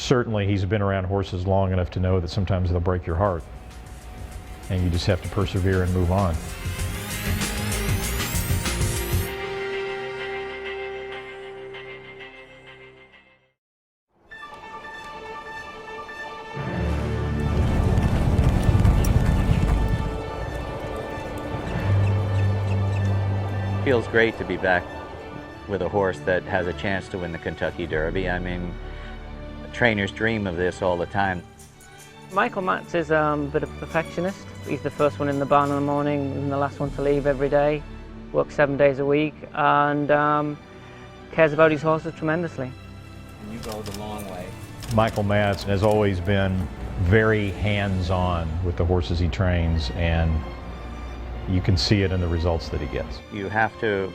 Certainly he's been around horses long enough to know that sometimes they'll break your heart, and you just have to persevere and move on. Feels great to be back with a horse that has a chance to win the Kentucky Derby. I mean, trainers dream of this all the time. Michael Matz is a bit of a perfectionist. He's the first one in the barn in the morning and the last one to leave every day, works 7 days a week, and cares about his horses tremendously. And you go the long way. Michael Matz has always been very hands-on with the horses he trains, and you can see it in the results that he gets. You have to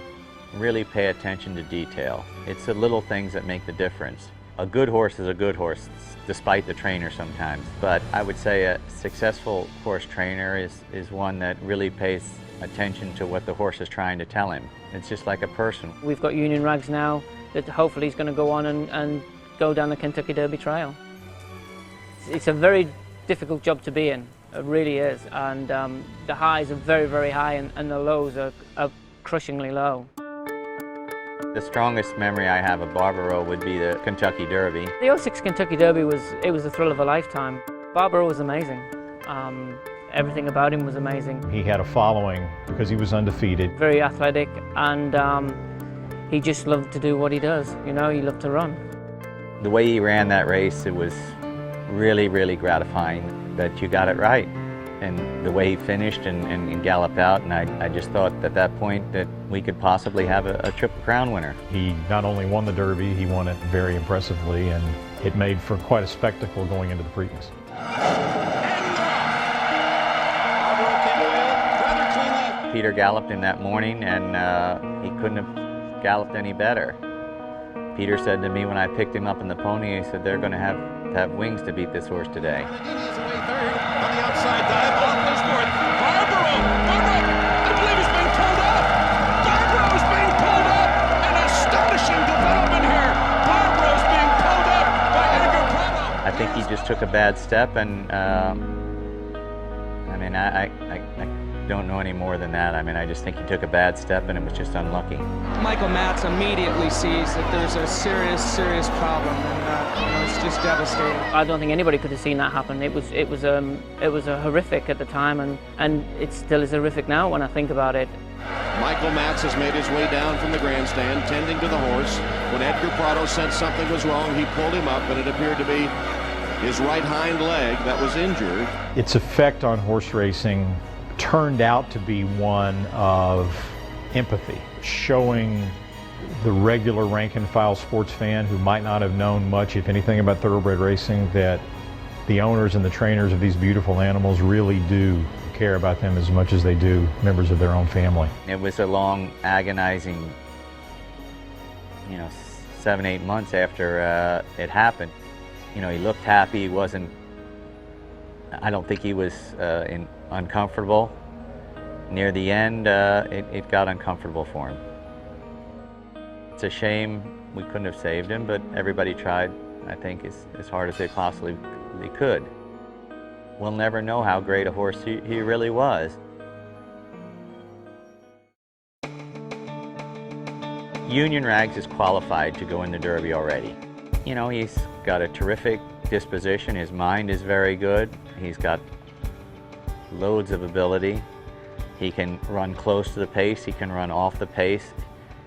really pay attention to detail. It's the little things that make the difference. A good horse is a good horse, despite the trainer sometimes. But I would say a successful horse trainer is one that really pays attention to what the horse is trying to tell him. It's just like a person. We've got Union Rags now that hopefully he's going to go on and go down the Kentucky Derby trail. It's a very difficult job to be in. It really is, and the highs are very, very high, and the lows are crushingly low. The strongest memory I have of Barbaro would be the Kentucky Derby. The 06 Kentucky Derby was the thrill of a lifetime. Barbaro was amazing. Everything about him was amazing. He had a following because he was undefeated. Very athletic, and he just loved to do what he does. You know, he loved to run. The way he ran that race, it was really, really gratifying that you got it right. And the way he finished and galloped out, and I just thought at that point that we could possibly have a Triple Crown winner. He not only won the Derby, he won it very impressively, and it made for quite a spectacle going into the Preakness. Peter galloped him that morning, and he couldn't have galloped any better. Peter said to me when I picked him up in the pony, he said, they're going to have wings to beat this horse today. On the outside dive, off goes for it. Barbaro! I believe he's being pulled up! Barbaro's being pulled up! An astonishing development here! Barbaro's being pulled up by Edgar Prado! I think he just took a bad step, and I mean, I don't know any more than that. I mean, I just think he took a bad step, and it was just unlucky. Michael Matz immediately sees that there's a serious problem, and it's just devastating. I don't think anybody could have seen that happen. It was a horrific at the time, and it still is horrific now when I think about it. Michael Matz has made his way down from the grandstand, tending to the horse. When Edgar Prado sensed something was wrong, he pulled him up, and it appeared to be his right hind leg that was injured. Its effect on horse racing turned out to be one of empathy, showing the regular rank-and-file sports fan who might not have known much, if anything, about thoroughbred racing, that the owners and the trainers of these beautiful animals really do care about them as much as they do members of their own family. It was a long, agonizing, 7, 8 months after it happened. He looked happy. He wasn't, I don't think he was uncomfortable. Near the end, it got uncomfortable for him. It's a shame we couldn't have saved him, but everybody tried, I think, as hard as they possibly could. We'll never know how great a horse he really was. Union Rags is qualified to go in the Derby already. He's got a terrific disposition. His mind is very good. He's got loads of ability. He can run close to the pace. He can run off the pace.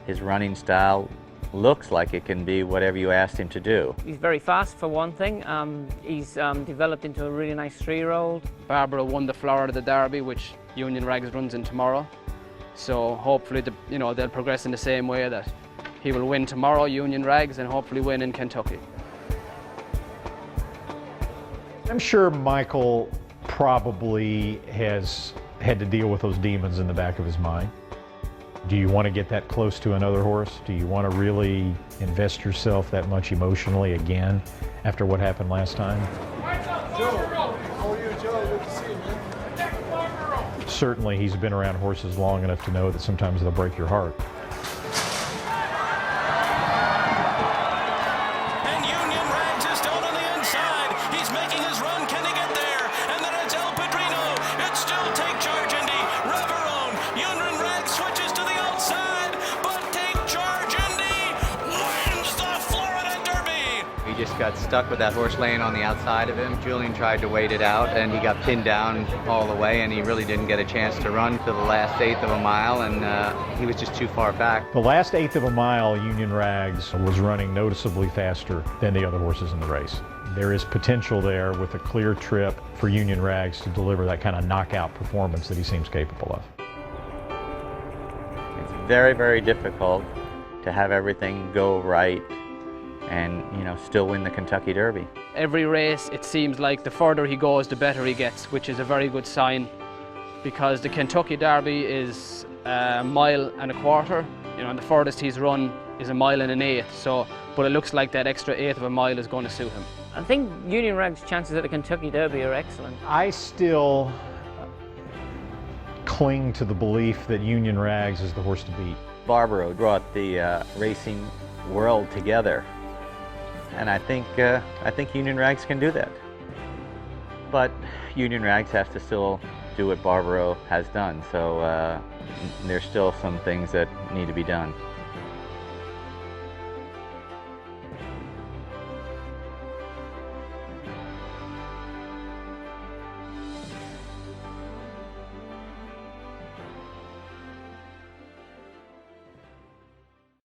His running style looks like it can be whatever you asked him to do. He's very fast, for one thing. He's developed into a really nice 3-year-old. Barbaro won the Florida Derby, which Union Rags runs in tomorrow. So hopefully, they'll progress in the same way, that he will win tomorrow, Union Rags, and hopefully win in Kentucky. I'm sure Michael probably has had to deal with those demons in the back of his mind. Do you want to get that close to another horse? Do you want to really invest yourself that much emotionally again after what happened last time? Joe, how are you, Joe? Good to see you, man. Certainly he's been around horses long enough to know that sometimes they'll break your heart. And Union Rags is still to the end Rags got stuck with that horse laying on the outside of him. Julian tried to wait it out, and he got pinned down all the way, and he really didn't get a chance to run to the last eighth of a mile, and he was just too far back. The last eighth of a mile, Union Rags was running noticeably faster than the other horses in the race. There is potential there with a clear trip for Union Rags to deliver that kind of knockout performance that he seems capable of. It's very, very difficult to have everything go right and, you know, still win the Kentucky Derby. Every race, it seems like the further he goes, the better he gets, which is a very good sign, because the Kentucky Derby is a mile and a quarter, you know, and the furthest he's run is a mile and an eighth, so, but it looks like that extra eighth of a mile is going to suit him. I think Union Rag's chances at the Kentucky Derby are excellent. I still cling to the belief that Union Rags is the horse to beat. Barbaro brought the racing world together, and I think Union Rags can do that. But Union Rags has to still do what Barbaro has done, so there's still some things that need to be done.